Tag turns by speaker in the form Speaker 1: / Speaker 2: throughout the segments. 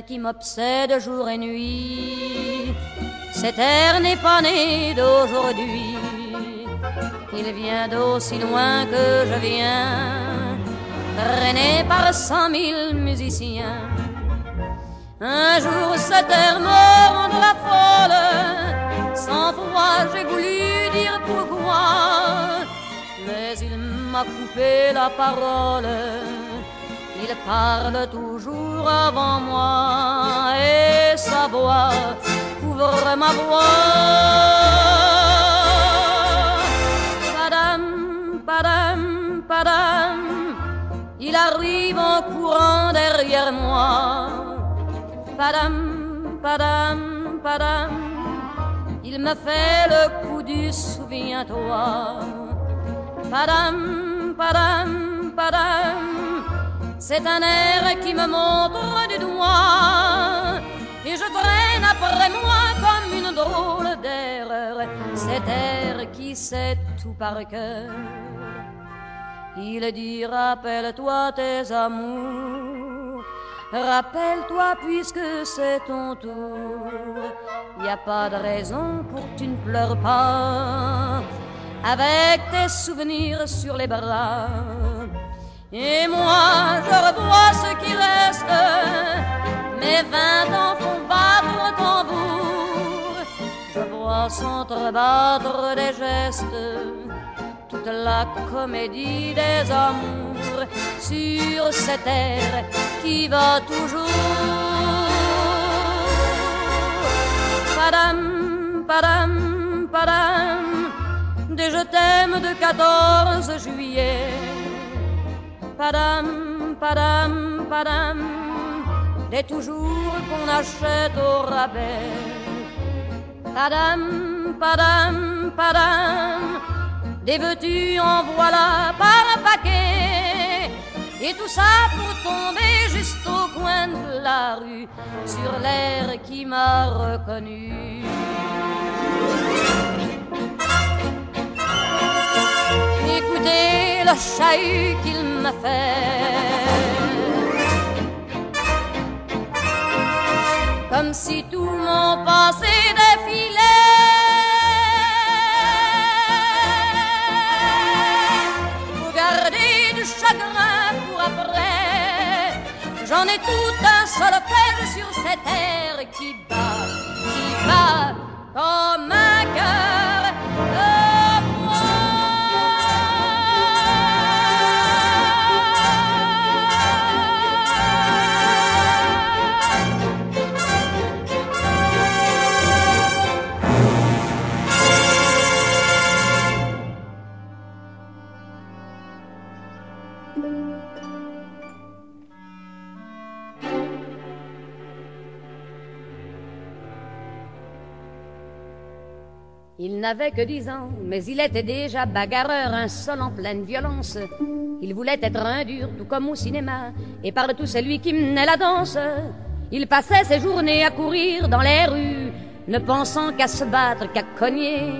Speaker 1: qui m'obsède jour et nuit. Cet air n'est pas né d'aujourd'hui, il vient d'aussi loin que je viens, traîné par 100 000 musiciens. Un jour cet air me rendra folle, sans foi j'ai voulu dire pourquoi, mais il m'a coupé la parole. Il parle toujours avant moi et sa voix couvre ma voix. Padam, padam, padam, il arrive en courant derrière moi. Padam, padam, padam, il me fait le coup du souviens-toi. Padam, padam, padam, c'est un air qui me montre du doigt, et je traîne après moi comme une drôle d'erreur cet air qui sait tout par cœur. Il dit rappelle-toi tes amours, rappelle-toi puisque c'est ton tour. Y a pas de raison pour que tu ne pleures pas, avec tes souvenirs sur les bras. Et moi je revois ce qui reste, mes 20 ans font battre le tambour. Je vois s'entrebattre des gestes, toute la comédie des amours, sur cet air qui va toujours. Padam, padam, padam, des je t'aime de 14 juillet. Padam, padam, padam, des toujours qu'on achète au rabais. Padam, padam, padam, des veux-tu en voilà par un paquet. Et tout ça pour tomber juste au coin de la rue, sur l'air qui m'a reconnu. Écoutez le chahut qu'il m'a fait, comme si tout mon passé défilait. Faut garder du chagrin pour après, j'en ai tout un solfège sur cet air qui bat comme un cœur de bois. Il n'avait que 10 ans, mais il était déjà bagarreur, un sol en pleine violence. Il voulait être un dur, tout comme au cinéma, et par-dessous c'est lui qui menait la danse. Il passait ses journées à courir dans les rues, ne pensant qu'à se battre, qu'à cogner.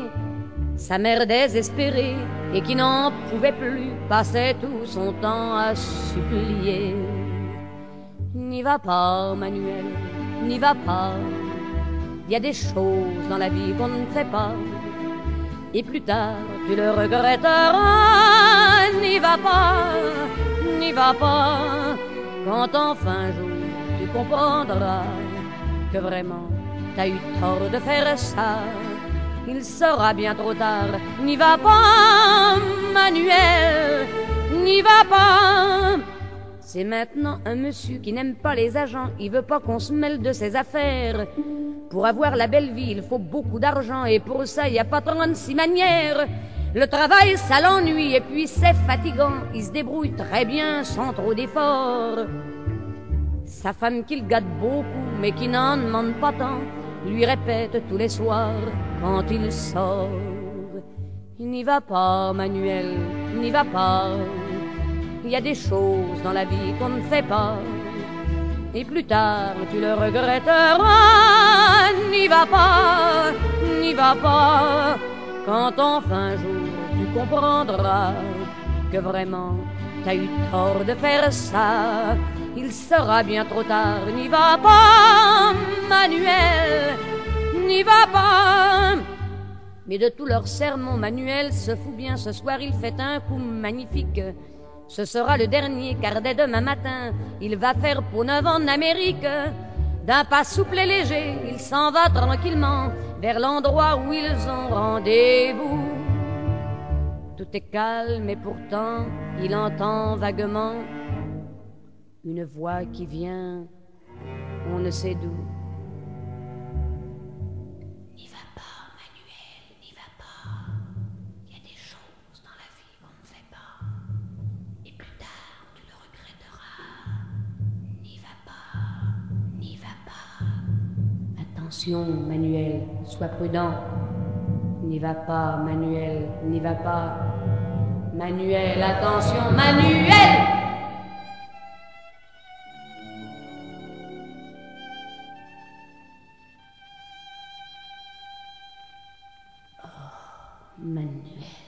Speaker 1: Sa mère désespérée, et qui n'en pouvait plus, passait tout son temps à supplier. N'y va pas, Manuel, n'y va pas. Il y a des choses dans la vie qu'on ne fait pas, et plus tard tu le regretteras. N'y va pas, n'y va pas, quand enfin un jour tu comprendras que vraiment t'as eu tort de faire ça. Il sera bien trop tard. N'y va pas, Manuel, n'y va pas. C'est maintenant un monsieur qui n'aime pas les agents, il veut pas qu'on se mêle de ses affaires. Pour avoir la belle vie, il faut beaucoup d'argent, et pour ça, il n'y a pas 36 manières. Le travail, ça l'ennuie, et puis c'est fatigant. Il se débrouille très bien, sans trop d'efforts. Sa femme qu'il gâte beaucoup, mais qui n'en demande pas tant, lui répète tous les soirs, quand il sort: n'y va pas, Manuel, n'y va pas. Il y a des choses dans la vie qu'on ne fait pas, et plus tard tu le regretteras. N'y va pas, n'y va pas, quand enfin un jour tu comprendras que vraiment t'as eu tort de faire ça. il sera bien trop tard. N'y va pas, Manuel, n'y va pas. Mais de tous leurs sermons, Manuel se fout bien. Ce soir, il fait un coup magnifique. Ce sera le dernier, car dès demain matin, il va faire pour 9 ans en Amérique. D'un pas souple et léger, il s'en va tranquillement vers l'endroit où ils ont rendez-vous. Tout est calme et pourtant, il entend vaguement une voix qui vient, on ne sait d'où. N'y va pas, Manuel, n'y va pas. Il y a des choses dans la vie qu'on ne fait pas. Et plus tard, tu le regretteras. N'y va pas, n'y va pas. Attention, Manuel, sois prudent. N'y va pas, Manuel, n'y va pas. Manuel, attention, Manuel! Oh, Manuel.